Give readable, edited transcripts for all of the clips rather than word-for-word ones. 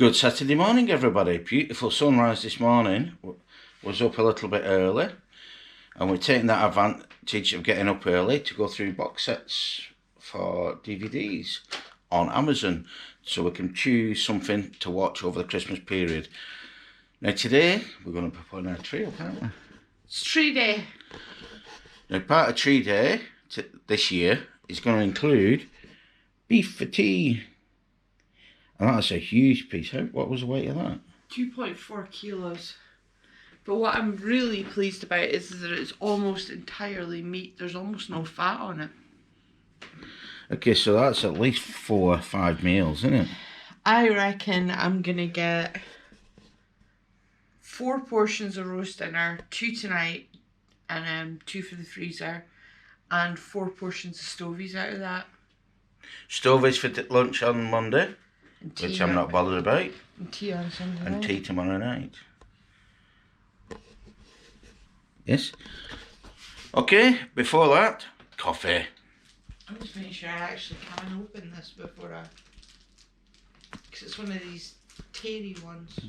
Good Saturday morning, everybody. Beautiful sunrise this morning. Was up a little bit early, and we're taking that advantage of getting up early to go through box sets for DVDs on Amazon, so we can choose something to watch over the Christmas period. Now today we're going to be putting our tree up, aren't we? It's tree day. Now part of tree day this year is going to include beef for tea. And that's a huge piece. What was the weight of that? 2.4 kilos. But what I'm really pleased about is that it's almost entirely meat. There's almost no fat on it. Okay, so that's at least 4 or 5 meals, isn't it? I reckon I'm going to get 4 portions of roast dinner, 2 tonight, and 2 for the freezer, and 4 portions of stovies out of that. Stovies for lunch on Monday, which I'm not bothered about. And tea on Sunday night. And tea tomorrow night. Yes. Okay, before that, coffee. I'm just making sure I actually can open this before I... Because it's one of these teary ones.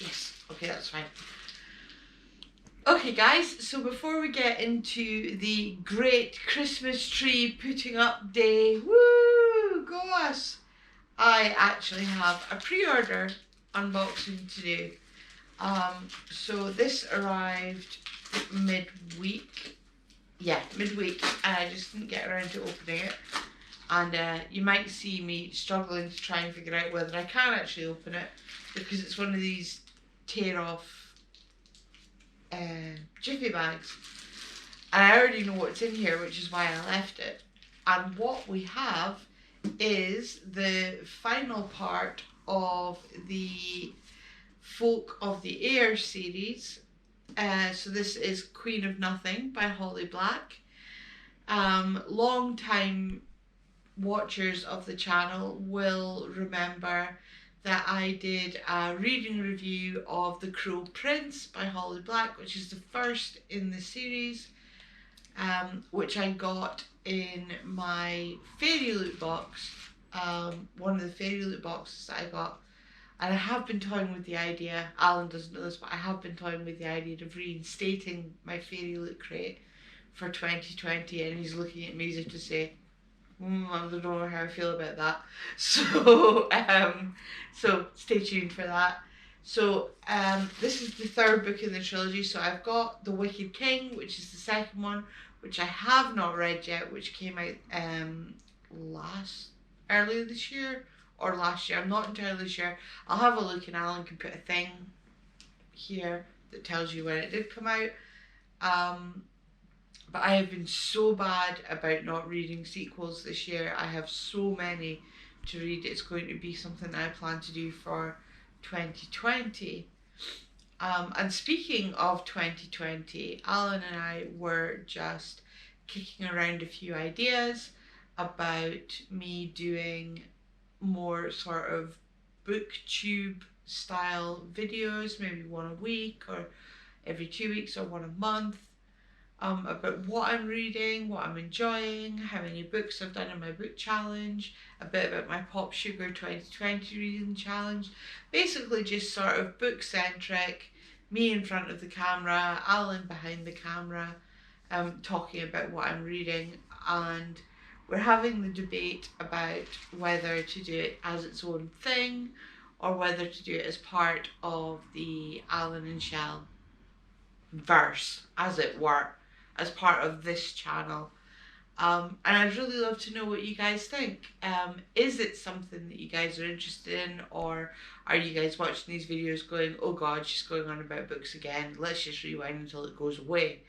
Yes, okay, that's fine. Okay guys, so before we get into the great Christmas tree putting up day, woo, go us! I actually have a pre-order unboxing to do. So this arrived midweek. Yeah, midweek, and I just didn't get around to opening it. And you might see me struggling to try and figure out whether I can actually open it, because it's one of these tear-off jiffy bags, and I already know what's in here, which is why I left it. And what we have is the final part of the Folk of the Air series. So this is Queen of Nothing by Holly Black. Long time watchers of the channel will remember that I did a reading review of The Cruel Prince by Holly Black, which is the first in the series, which I got in my fairy loot box, one of the fairy loot boxes that I got. And I have been toying with the idea, Alan doesn't know this, but I have been toying with the idea of reinstating my fairy loot crate for 2020, and he's looking at me as if to say, I don't know how I feel about that. So, so stay tuned for that. So, this is the third book in the trilogy. So I've got The Wicked King, which is the second one, which I have not read yet, which came out earlier this year or last year. I'm not entirely sure. I'll have a look, and Alan can put a thing here that tells you when it did come out. But I have been so bad about not reading sequels this year. I have so many to read. It's going to be something that I plan to do for 2020. And speaking of 2020, Alan and I were just kicking around a few ideas about me doing more sort of BookTube style videos, maybe one a week or every 2 weeks or one a month. About what I'm reading, what I'm enjoying, how many books I've done in my book challenge, a bit about my Pop Sugar 2020 reading challenge. Basically just sort of book centric, me in front of the camera, Alan behind the camera, talking about what I'm reading. And we're having the debate about whether to do it as its own thing or whether to do it as part of the Alan and Chelle verse, as it were, as part of this channel. And I'd really love to know what you guys think. Is it something that you guys are interested in, or are you guys watching these videos going, oh god, she's going on about books again, let's just rewind until it goes away?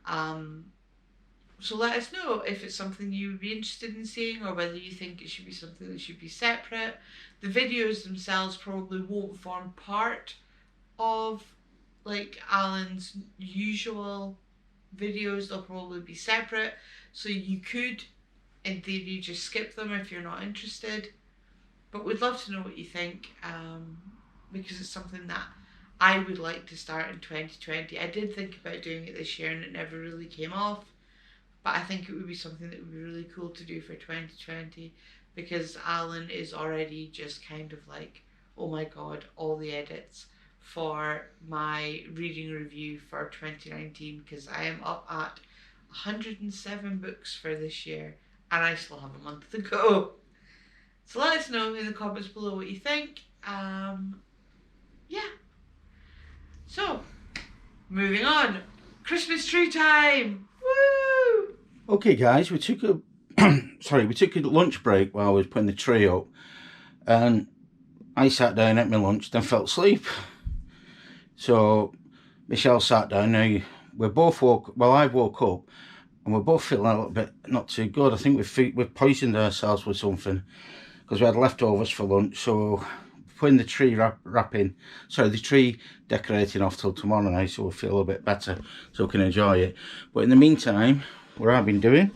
So let us know if it's something you would be interested in seeing, or whether you think it should be something that should be separate. The videos themselves probably won't form part of like Alan's usual videos. They'll probably be separate, so you could in theory just skip them if you're not interested, but we'd love to know what you think, because it's something that I would like to start in 2020. I did think about doing it this year and it never really came off, but I think it would be something that would be really cool to do for 2020, because Alan is already just kind of like, oh my god, all the edits for my reading review for 2019, because I am up at 107 books for this year and I still have a month to go. So let us know in the comments below what you think. Yeah. So, moving on. Christmas tree time! Woo! Okay guys, we took a we took a lunch break while I was putting the tree up, and I sat down at my lunch, then fell asleep. So Michelle sat down. Now we both I woke up and we're both feeling a little bit not too good. I think we've poisoned ourselves with something because we had leftovers for lunch. So putting the tree the tree decorating off till tomorrow night, so we'll feel a bit better, so we can enjoy it. But in the meantime, what I've been doing,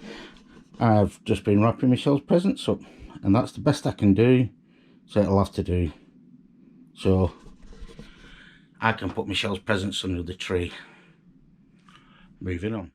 I've just been wrapping Michelle's presents up, and that's the best I can do, so it'll have to do. So I can put Michelle's presents under the tree. Moving on.